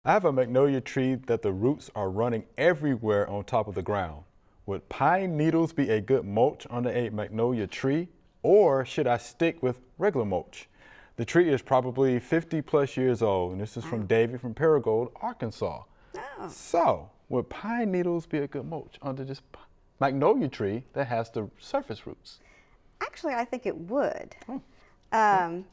I have a magnolia tree that the roots are running everywhere on top of the ground. Would pine needles be a good mulch under a magnolia tree, or should I stick with regular mulch? The tree is probably 50 plus years old, and this is from David from Paragould, Arkansas. Oh. So, would pine needles be a good mulch under this magnolia tree that has the surface roots? Actually, I think it would. Oh.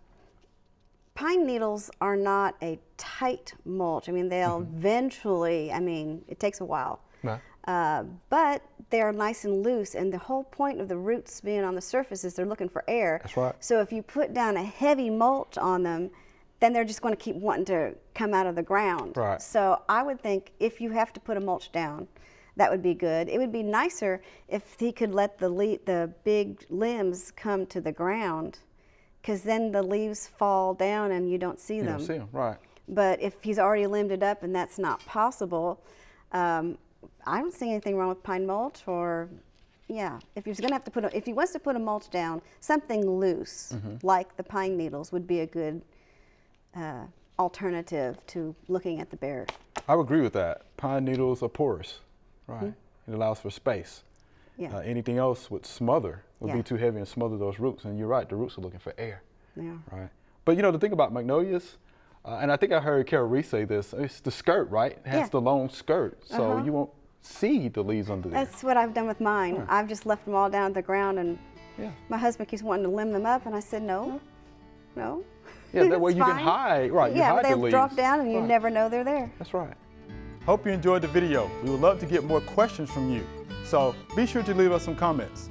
Pine needles are not a tight mulch. I mean, they'll eventually, it takes a while. Right. But they're nice and loose, and the whole point of the roots being on the surface is they're looking for air. That's right. So if you put down a heavy mulch on them, then they're just going to keep wanting to come out of the ground. Right. So I would think if you have to put a mulch down, that would be good. It would be nicer if he could let the big limbs come to the ground, because then the leaves fall down and you don't see them. You don't see them, right. But if he's already limbed it up and that's not possible, I don't see anything wrong with pine mulch. Or, yeah, if he's gonna have to if he wants to put a mulch down, something loose like the pine needles would be a good alternative to looking at the bare. I would agree with that. Pine needles are porous, right? It allows for space. Yeah. Anything else would smother, would Yeah. be too heavy and smother those roots. And you're right, the roots are looking for air. Yeah. Right. But you know, the thing about magnolias, and I think I heard Carol Reese say this, it's the skirt, right? It has Yeah. the long skirt, so you won't see the leaves under there. That's what I've done with mine. Right. I've just left them all down at the ground, and Yeah. my husband keeps wanting to limb them up, and I said, no. Yeah, that way It's you can fine. hide, right? You Yeah, hide but the they'll leaves. drop down and you Right. never know they're there. That's right. Hope you enjoyed the video. We would love to get more questions from you. So be sure to leave us some comments.